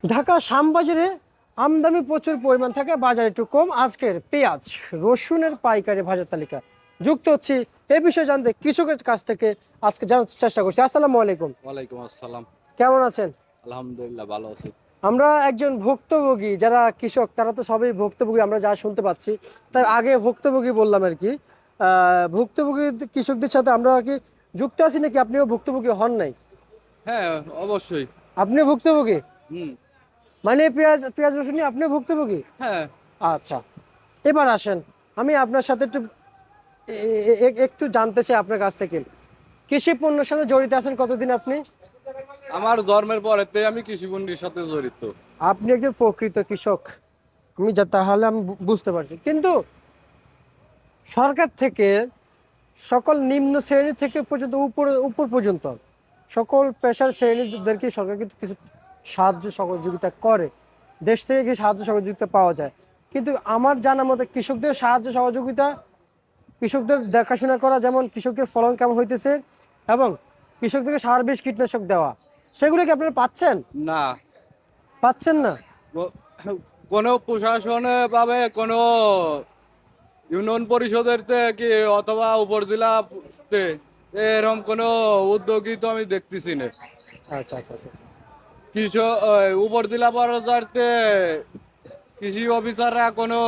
ঢাকা শ্যামবাজারে আমদানি প্রচুর পরিমাণ থাকে, বাজার একটু কম। আজকের পেঁয়াজ রসুনের পাইকারি বাজার তালিকা যুক্ত হচ্ছি এই বিষয়ে জানতে কৃষকের কাছ থেকে আজকে জানার চেষ্টা করছি। আসসালামু আলাইকুম। ওয়ালাইকুম আসসালাম। কেমন আছেন? আলহামদুলিল্লাহ ভালো আছি। আমরা একজন ভুক্তভোগী, যারা কৃষক তারা তো সবই ভুক্তভোগী, আমরা যা শুনতে পাচ্ছি। তাই আগে ভুক্তভোগী বললাম আর কি। ভুক্তভোগী কৃষকদের সাথে আমরা কি যুক্ত আছি, নাকি আপনিও ভুক্তভোগী হন নাই? হ্যাঁ, অবশ্যই। আপনিও ভুক্তভোগী? হুম। মানে পেঁয়াজ পেঁয়াজ রসুন নিয়ে আপনিও ভুক্তভোগী? হ্যাঁ। আচ্ছা, এবার আসেন, আমি আপনার সাথে একটু জানতে চাই আপনার কাছ থেকে। কৃষি পণ্যের সাথে জড়িত আছেন কতদিন আপনি? আমার জন্মের পরেতে আমি কৃষিপণ্যের সাথে জড়িত। আপনি একজন প্রকৃত কৃষক, আমি যা তাহলে আমি বুঝতে পারছি। কিন্তু সরকার থেকে সকল নিম্ন শ্রেণী থেকে পর্যন্ত উপর উপর পর্যন্ত সকল পেশার শ্রেণীদেরকে সরকার কিন্তু কিছু সাহায্য সহযোগিতা করে, দেশ থেকে কিছু সাহায্য সহযোগিতা পাওয়া যায়। কিন্তু আমার জানা মতে কৃষকদের সাহায্য সহযোগিতা, কৃষকদের দেখাশোনা করা, যেমন কৃষকের ফলন কেমন হইতেছে এবং কৃষকদেরকে সার বিষ কীটনাশক দেওয়া, সেগুলো কি আপনারা পাচ্ছেন? না, পাচ্ছেন না? কো- কোনো প্রশাসনে পাবে, কোনো ইউনিয়ন পরিষদের কি অথবা উপজেলাতে এরকম কোনো উদ্যোগই তো আমি দেখতেছি না। আচ্ছা আচ্ছা আচ্ছা আচ্ছা। কৃষক উপজেলা পর্যায়ে কৃষি অফিসাররা কোনো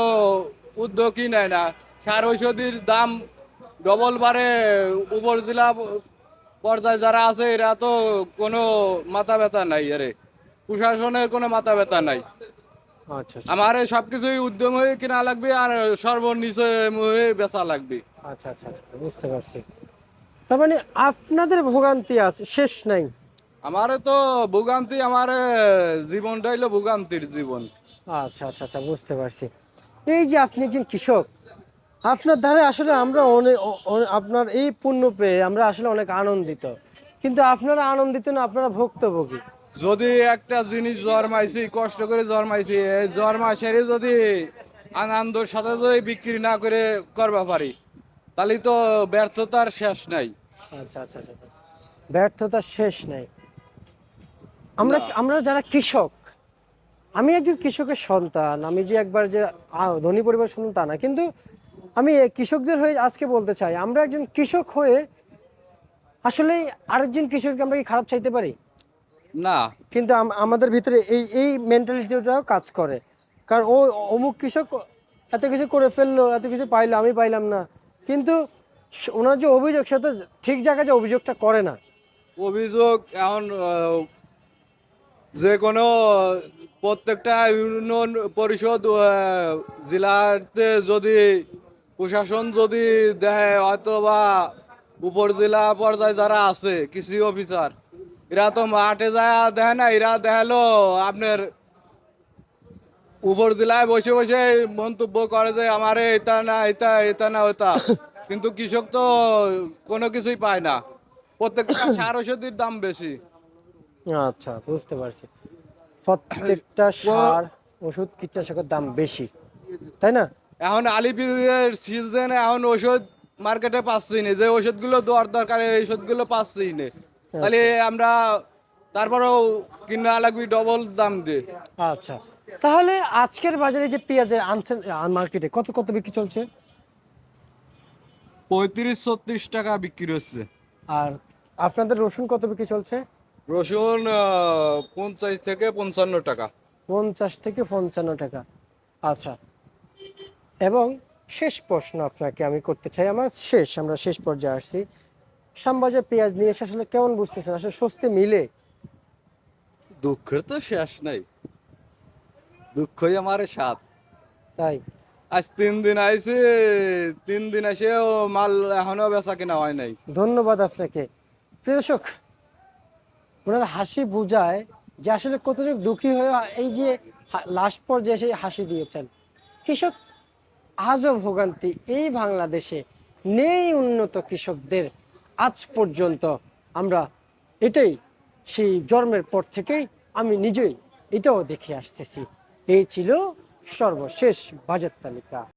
উদ্যোগই নেয় না। সার ঔষধির দাম ডবল বাড়ে। উপজেলা পর্যায়ে যারা আছে এরা তো কোনো মাথা ব্যথা নাই, আরে প্রশাসনের কোনো মাথা ব্যথা নাই। আচ্ছা আচ্ছা আমার এই সবকিছুই উদ্যম হয়ে কিনা লাগবে আর সর্বনিচে হয়ে বেচা লাগবে। আচ্ছা আচ্ছা আচ্ছা, বুঝতে পারছি। তার মানে আপনাদের ভোগান্তি আছে, শেষ নাই। আমারে তো ভোগান্তি, আমার জীবনটা হইলো ভোগান্তির জীবন। আচ্ছা আচ্ছা আচ্ছা, বুঝতে পারছি। এই যে আপনি একজন কৃষক, আপনার দ্বারা আসলে আমরা অনেক আপনার এই পণ্য পেয়ে আমরা আসলে অনেক আনন্দিত। কিন্তু আপনারা আনন্দিত না, আপনারা ভুক্তভোগী। যদি একটা জিনিস জন্মাইছি, কষ্ট করে জন্মাইছি, এই জন্মাইছে যদি আনন্দের সাথে যদি বিক্রি না করে করবা পারি, তাহলে তো ব্যর্থতার শেষ নাই। আচ্ছা আচ্ছা আচ্ছা, ব্যর্থতার শেষ নাই। আমরা না। আমরা যারা কৃষক, আমি একজন কৃষকের সন্তান, আমি যে একবার যে ধনী পরিবার সন্তান তা না, কিন্তু আমি কৃষকদের হয়ে আজকে বলতে চাই, আমরা একজন কৃষক হয়ে আসলে আরেকজন কৃষককে আমরা কি খারাপ চাইতে পারি? না। কিন্তু আমাদের ভিতরে এই এই মেন্টালিটিটাও কাজ করে। কারণ ও অমুক কৃষক এত কিছু করে ফেললো, এত কিছু পাইলো, আমি পাইলাম না। কিন্তু ওনার যে অভিযোগ, সে তো ঠিক জায়গায় যে অভিযোগটা করে না। অভিযোগ এখন যে কোনো প্রত্যেকটা ইউনিয়ন পরিষদ জেলাতে যদি প্রশাসন যদি দেয়, অথবা উপজেলা পর্যায়ে যারা আছে কৃষি অফিসার, এরা তো মাঠে যায় দেখে না, এরা দেখালো আপনার উপজেলায় বসে বসে মন্তব্য করে যে আমার এটা না এটা, এটা না ওটা। কিন্তু কৃষক তো কোনো কিছুই পায় না। প্রত্যেকটা সার ওষুধের দাম বেশি। আচ্ছা, বুঝতে পারছি। প্রত্যেকটা সার ওষুধ কীটনাশকের দাম বেশি, তাই না? এখন আলিপির সিজনে এখন ওষুধ মার্কেটে পাচ্ছি না, যে ওষুধগুলো দেওয়ার দরকার এই ওষুধগুলো পাচ্ছি না। তাহলে আচ্ছা আমরা তারপরেও কিনা লাগবে ডবল দাম দিয়ে। আচ্ছা, তাহলে আজকের বাজারে যে পেঁয়াজের আনছেন মার্কেটে কত কত বিক্রি চলছে? 35-36 টাকা বিক্রি হচ্ছে। আর আপনাদের রসুন কত বিক্রি চলছে? রসুন 50 থেকে 55 টাকা। 50 থেকে 55 টাকা। আচ্ছা, এবং শেষ প্রশ্ন আপনাকে আমি করতে চাই, আমরা শেষ পর্যায়ে আসছি। শ্যামবাজার পেঁয়াজ নিয়ে এসে আসলে কেমন বুঝতেছেন, আসলে স্বস্তি মিলে? দুঃখের তো শেষ নাই, দুঃখই আমার সাথ। তাই? আজ 3 দিন আইছি, 3 দিন এসেও মাল এখনো বেচা কিনা হয় নাই। ধন্যবাদ আপনাকে। প্রিয় দর্শক, ওনার হাসি বোঝায় যে আসলে কতটুকু দুঃখী হয়ে এই যে লাস্ট পর্যায়ে এসে হাসি দিয়েছেন। কৃষক আজও ভোগান্তি, এই বাংলাদেশে নেই উন্নত কৃষকদের আজ পর্যন্ত। আমরা এটাই সেই জন্মের পর থেকেই আমি নিজেই এটাও দেখে আসতেছি। এই ছিল সর্বশেষ বাজেট তালিকা।